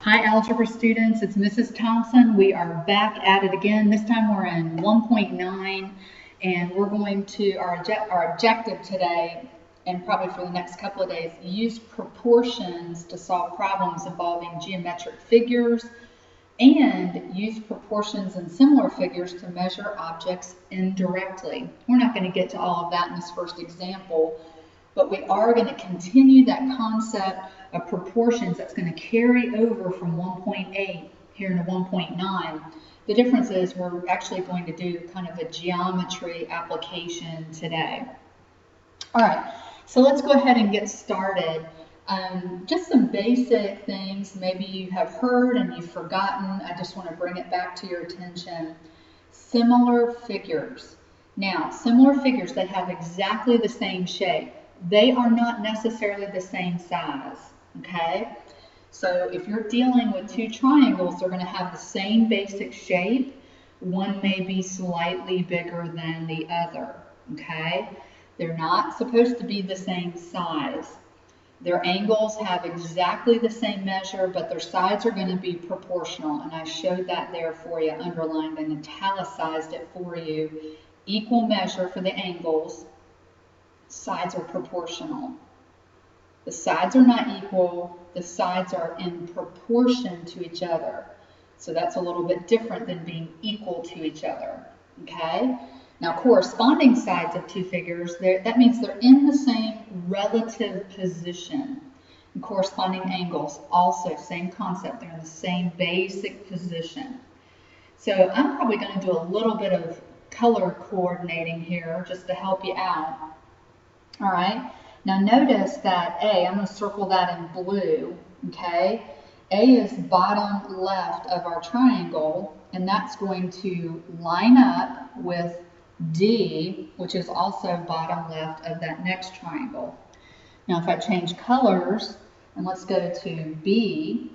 Hi, algebra students. It's Mrs. Thompson. We are back at it again. This time we're in 1.9, and we're going to, our objective today, and probably for the next couple of days, use proportions to solve problems involving geometric figures, and use proportions and similar figures to measure objects indirectly. We're not going to get to all of that in this first example, but we are going to continue that concept of proportions that's going to carry over from 1.8 here into 1.9. The difference is we're actually going to do kind of a geometry application today. All right, so let's go ahead and get started. Just some basic things maybe you have heard and you've forgotten. I just want to bring it back to your attention. Similar figures. Now, similar figures, they have exactly the same shape. They are not necessarily the same size, okay? So if you're dealing with two triangles, they're going to have the same basic shape. One may be slightly bigger than the other, okay? They're not supposed to be the same size. Their angles have exactly the same measure, but their sides are going to be proportional, and I showed that there for you, underlined and italicized it for you. Equal measure for the angles. Sides are proportional. The sides are not equal, the sides are in proportion to each other. So that's a little bit different than being equal to each other, okay? Now, corresponding sides of two figures, that means they're in the same relative position. And corresponding angles, also same concept, they're in the same basic position. So I'm probably going to do a little bit of color coordinating here just to help you out. All right, now notice that A, I'm going to circle that in blue, okay? A is bottom left of our triangle, and that's going to line up with D, which is also bottom left of that next triangle. Now if I change colors, and let's go to B,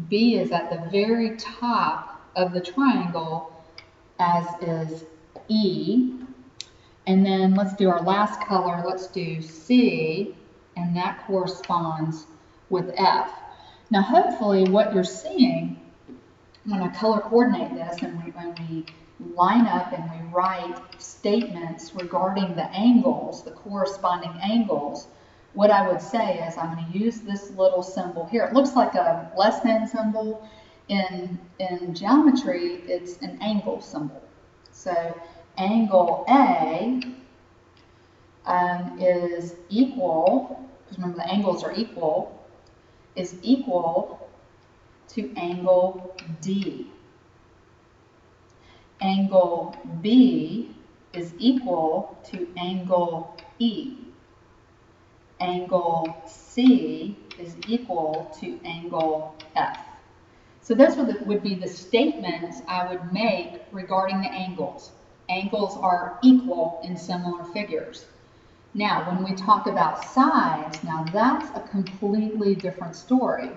B is at the very top of the triangle, as is E. And then let's do our last color, let's do C, and that corresponds with F. Now hopefully what you're seeing when I color coordinate this and when we line up and we write statements regarding the angles, the corresponding angles, what I would say is I'm going to use this little symbol here. It looks like a less than symbol. In geometry, it's an angle symbol. So angle A is equal, because remember the angles are equal, is equal to angle D. Angle B is equal to angle E. Angle C is equal to angle F. So those would be the statements I would make regarding the angles. Angles are equal in similar figures. Now, when we talk about sides, now that's a completely different story.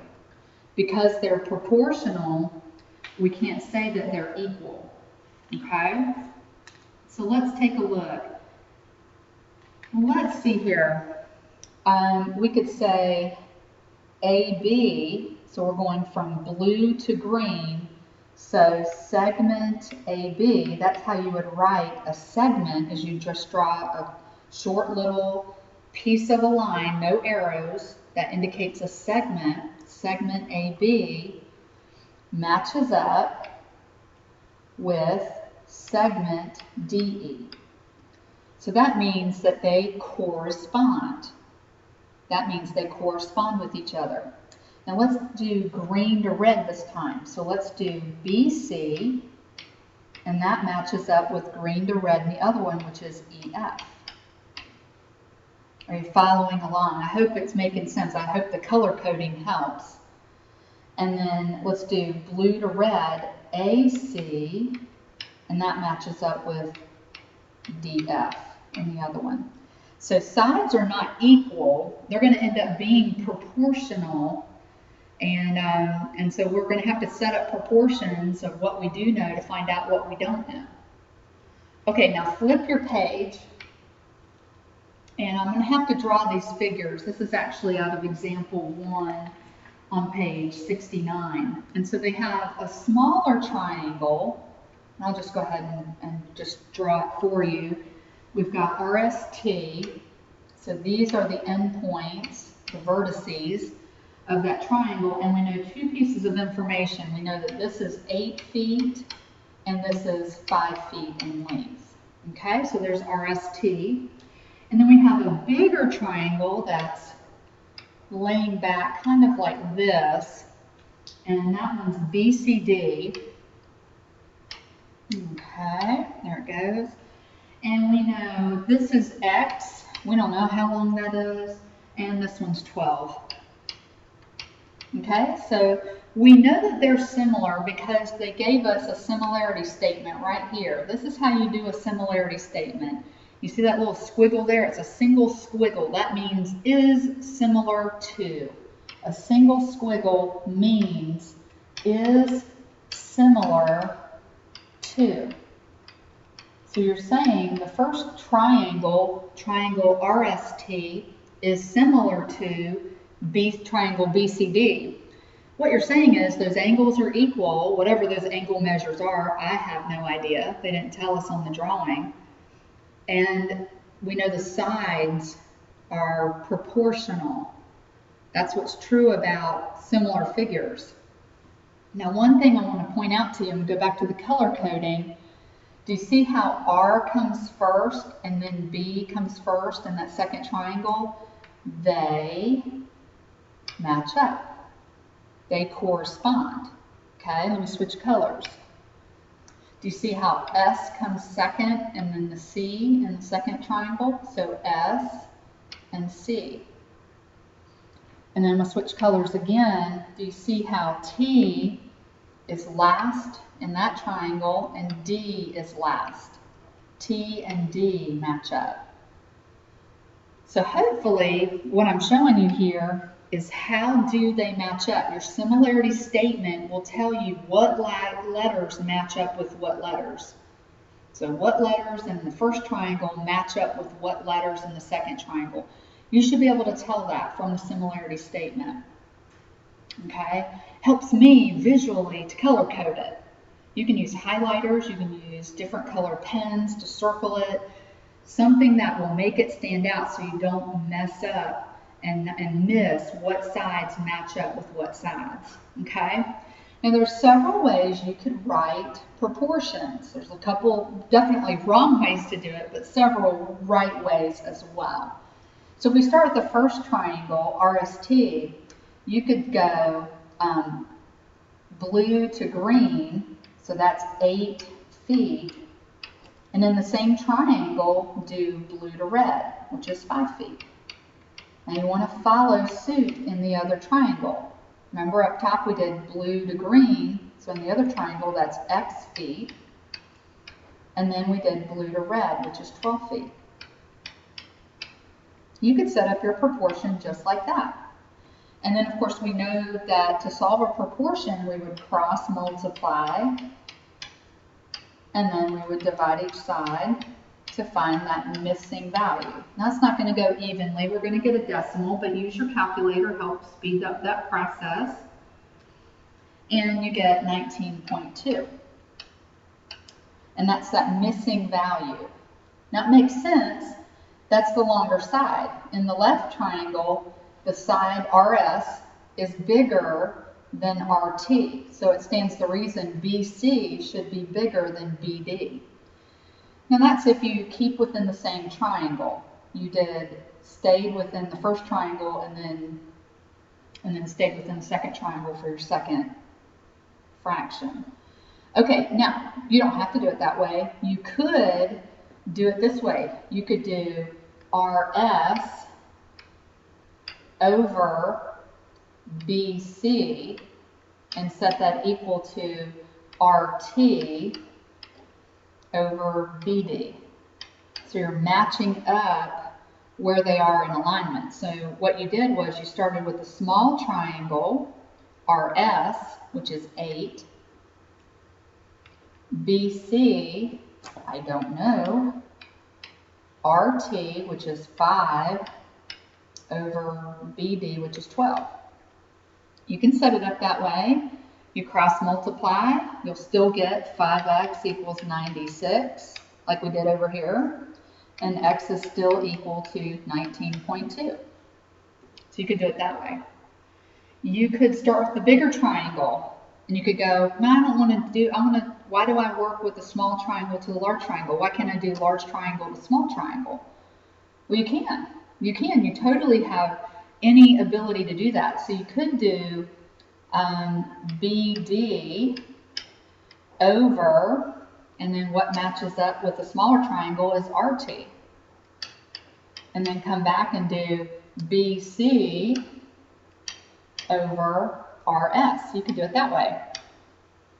Because they're proportional, we can't say that they're equal, okay? So let's take a look. Let's see here. We could say AB, so we're going from blue to green. So segment AB, that's how you would write a segment, is you just draw a short little piece of a line, no arrows, that indicates a segment. Segment AB matches up with segment DE. So that means that they correspond. That means they correspond with each other. Now let's do green to red this time. So let's do BC, and that matches up with green to red in the other one, which is EF. Are you following along? I hope it's making sense. I hope the color coding helps. And then let's do blue to red, AC, and that matches up with DF in the other one. So sides are not equal. They're going to end up being proportional. And so we're going to have to set up proportions of what we do know to find out what we don't know. Okay, now flip your page. And I'm going to have to draw these figures. This is actually out of example 1. on page 69. And so they have a smaller triangle. I'll just go ahead and just draw it for you. We've got RST. So these are the endpoints, the vertices of that triangle. And we know two pieces of information. We know that this is 8 feet and this is 5 feet in length. Okay, so there's RST. And then we have a bigger triangle that's laying back kind of like this, and that one's BCD. Okay, there it goes. And we know this is X, we don't know how long that is, and this one's 12. Okay, so we know that they're similar because they gave us a similarity statement right here. This is how you do a similarity statement. You see that little squiggle there? It's a single squiggle. That means is similar to. A single squiggle means is similar to. So you're saying the first triangle, triangle RST, is similar to triangle BCD. What you're saying is those angles are equal, whatever those angle measures are. I have no idea. They didn't tell us on the drawing. And we know the sides are proportional. That's what's true about similar figures. Now, one thing I want to point out to you, and go back to the color coding. Do you see how R comes first and then B comes first in that second triangle? They match up. They correspond. Okay, let me switch colors. Do you see how S comes second and then the C in the second triangle? So S and C. And then I'm going to switch colors again. Do you see how T is last in that triangle and D is last? T and D match up. So hopefully what I'm showing you here is how do they match up. Your similarity statement will tell you what letters match up with what letters. So what letters in the first triangle match up with what letters in the second triangle. You should be able to tell that from the similarity statement. Okay? Helps me visually to color code it. You can use highlighters, you can use different color pens to circle it. Something that will make it stand out so you don't mess up and miss what sides match up with what sides, okay? Now there's several ways you could write proportions. There's a couple definitely wrong ways to do it, but several right ways as well. So if we start with the first triangle, RST, you could go blue to green, so that's 8 feet. And in the same triangle, do blue to red, which is 5 feet. Now you want to follow suit in the other triangle. Remember up top we did blue to green, so in the other triangle that's X feet. And then we did blue to red, which is 12 feet. You could set up your proportion just like that. And then of course we know that to solve a proportion we would cross multiply, and then we would divide each side to find that missing value. Now it's not going to go evenly, we're going to get a decimal, but use your calculator, help speed up that process. And you get 19.2. And that's that missing value. Now it makes sense, that's the longer side. In the left triangle, the side RS is bigger than RT, so it stands to reason BC should be bigger than BD. Now that's if you keep within the same triangle. You stayed within the first triangle and then stayed within the second triangle for your second fraction. Okay, now you don't have to do it that way. You could do it this way. You could do RS over BC and set that equal to RT over BD. So you're matching up where they are in alignment. So what you did was you started with a small triangle, RS, which is 8, BC, I don't know, RT, which is 5, over BD, which is 12. You can set it up that way. You cross multiply, you'll still get 5x equals 96, like we did over here, and x is still equal to 19.2. So you could do it that way. You could start with the bigger triangle, and you could go, no, I don't want to do, why do I work with the small triangle to the large triangle? Why can't I do large triangle to small triangle? Well, you can. You can. You totally have any ability to do that. So you could do BD over, and then what matches up with the smaller triangle is RT. And then come back and do BC over RS. You could do it that way.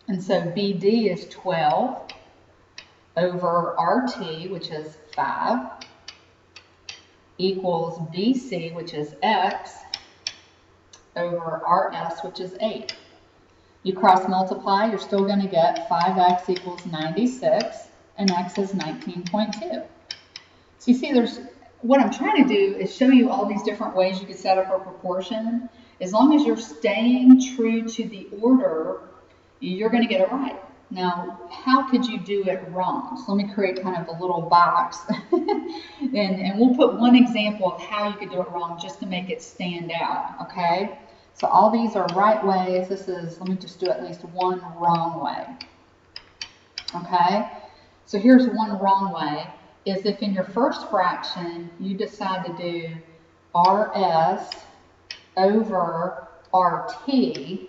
And so BD is 12 over RT, which is 5, equals BC, which is X, over RS, which is 8. You cross multiply, you're still going to get 5x equals 96, and x is 19.2. So you see, what I'm trying to do is show you all these different ways you could set up a proportion. As long as you're staying true to the order, you're going to get it right. Now, how could you do it wrong? So let me create kind of a little box, and we'll put one example of how you could do it wrong just to make it stand out, okay? So all these are right ways. Let me just do at least one wrong way, okay? So here's one wrong way, is if in your first fraction you decide to do RS over RT,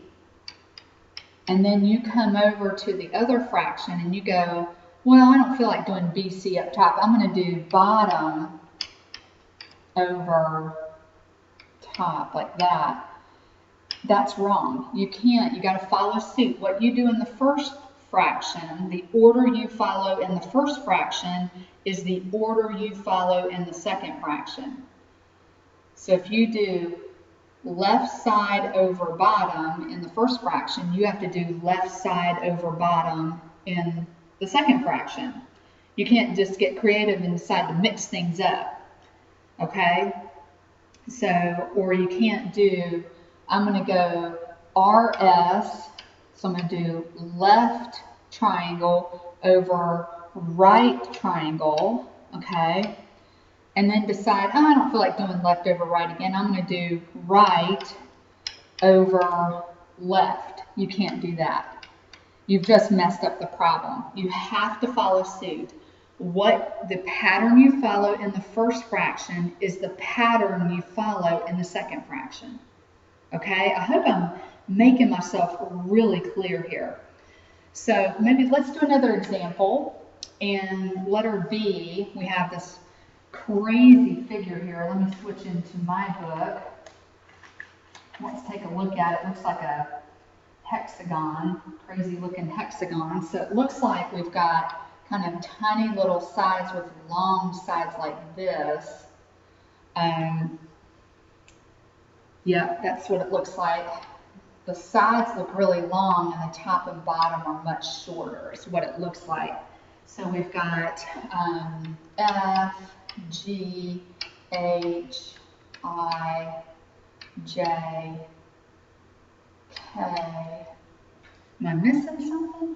and then you come over to the other fraction and you go, well, I don't feel like doing BC up top. I'm going to do bottom over top like that. That's wrong. You can't. You got to follow suit. What you do in the first fraction, the order you follow in the first fraction is the order you follow in the second fraction. So if you do left side over bottom in the first fraction, you have to do left side over bottom in the second fraction. You can't just get creative and decide to mix things up, okay? So, or you can't do, I'm going to go RS, so I'm going to do left triangle over right triangle, okay? And then decide, oh, I don't feel like doing left over right again. I'm going to do right over left. You can't do that. You've just messed up the problem. You have to follow suit. What the pattern you follow in the first fraction is the pattern you follow in the second fraction. Okay? I hope I'm making myself really clear here. So maybe let's do another example. In letter B, we have this crazy figure here. Let me switch into my book. Let's take a look at it. It looks like a hexagon, crazy looking hexagon. So it looks like we've got kind of tiny little sides with long sides like this. Yeah, that's what it looks like. The sides look really long and the top and bottom are much shorter is what it looks like. So we've got F, G, H, I, J, K. Am I missing something?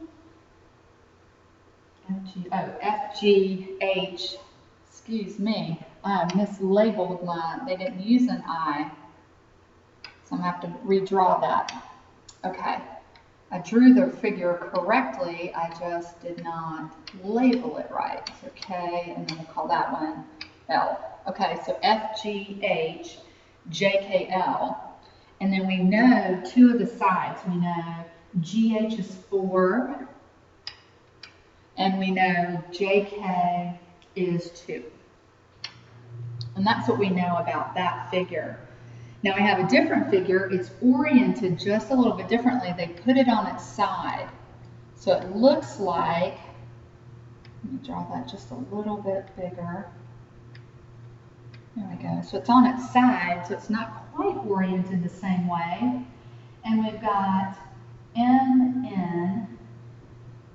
F, G, H. Excuse me. I mislabeled they didn't use an I. So I'm going to have to redraw that. Okay. I drew the figure correctly, I just did not label it right. So K, and then we'll call that one L. Okay, so F, G, H, J, K, L. And then we know two of the sides. We know GH is 4, and we know JK is 2. And that's what we know about that figure. Now we have a different figure. It's oriented just a little bit differently. They put it on its side. So it looks like, let me draw that just a little bit bigger. There we go. So it's on its side, so it's not quite oriented the same way. And we've got MN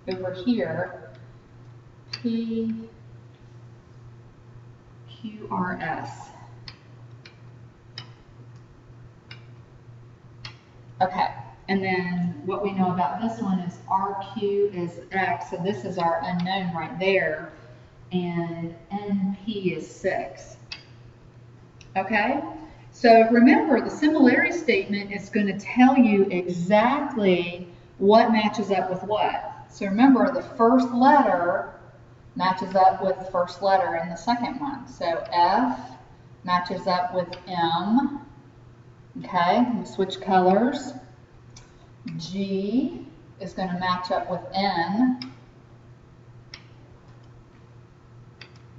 over here, P, Q, R, S. Okay, and then what we know about this one is RQ is X, so this is our unknown right there, and NP is 6. Okay, so remember the similarity statement is going to tell you exactly what matches up with what. So remember the first letter matches up with the first letter in the second one. So F matches up with M. Okay, we switch colors. G is going to match up with N.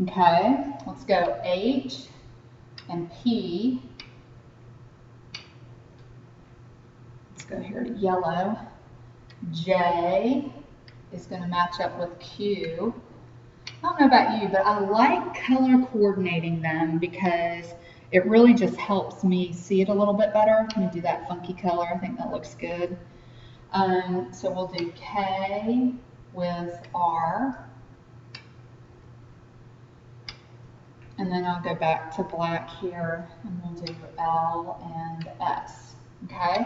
Okay, let's go H and P. Let's go here to yellow. J is going to match up with Q. I don't know about you, but I like color coordinating them because it really just helps me see it a little bit better. Let me do that funky color. I think that looks good. So we'll do K with R. And then I'll go back to black here and we'll do L and S. Okay?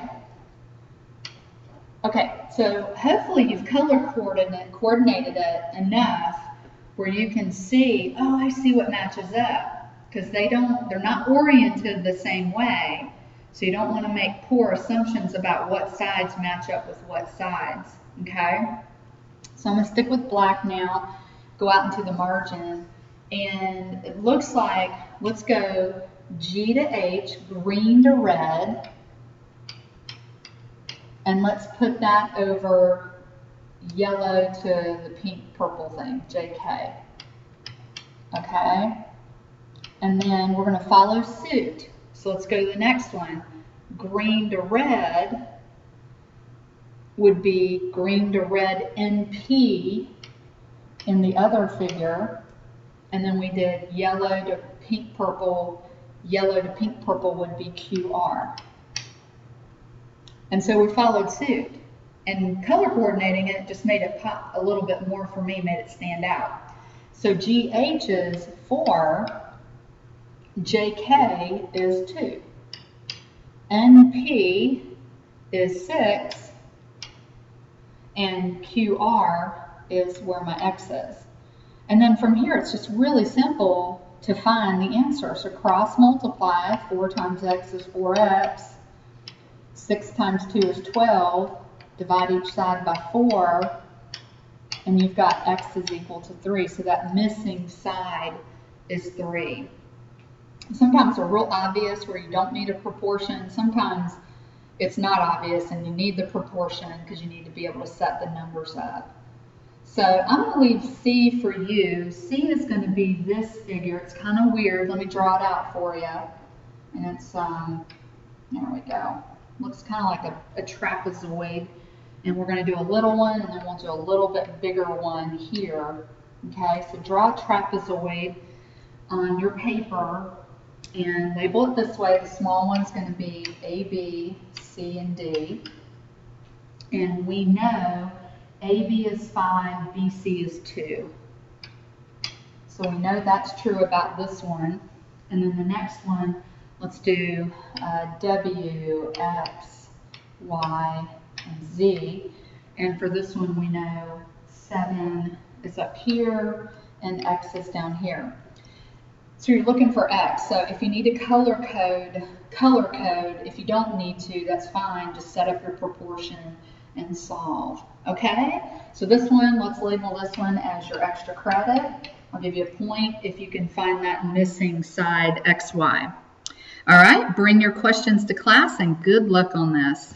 Okay, so hopefully you've color coordinated it enough where you can see, oh, I see what matches up. Because they're not oriented the same way. So you don't want to make poor assumptions about what sides match up with what sides. Okay? So I'm going to stick with black now, go out into the margin. And it looks like, let's go G to H, green to red. And let's put that over yellow to the pink purple thing, JK. Okay? And then we're going to follow suit. So let's go to the next one. Green to red would be green to red NP in the other figure. And then we did yellow to pink purple. Yellow to pink purple would be QR. And so we followed suit. And color coordinating it just made it pop a little bit more for me, made it stand out. So GH is 4. JK is 2. NP is 6. And QR is where my X is. And then from here, it's just really simple to find the answer. So cross multiply, 4 times X is 4X. 6 times 2 is 12. Divide each side by 4. And you've got X is equal to 3. So that missing side is 3. Sometimes they're real obvious where you don't need a proportion. Sometimes it's not obvious and you need the proportion because you need to be able to set the numbers up. So I'm going to leave C for you. C is going to be this figure. It's kind of weird. Let me draw it out for you. And it's, there we go. Looks kind of like a trapezoid. And we're going to do a little one and then we'll do a little bit bigger one here. Okay, so draw a trapezoid on your paper and label it this way. The small one's going to be A, B, C, and D. And we know AB is 5, BC is 2. So we know that's true about this one. And then the next one, let's do W, X, Y, and Z. And for this one, we know 7 is up here and X is down here. So you're looking for X. So if you need a color code. If you don't need to, that's fine. Just set up your proportion and solve. Okay? So this one, let's label this one as your extra credit. I'll give you a point if you can find that missing side XY. All right, bring your questions to class and good luck on this.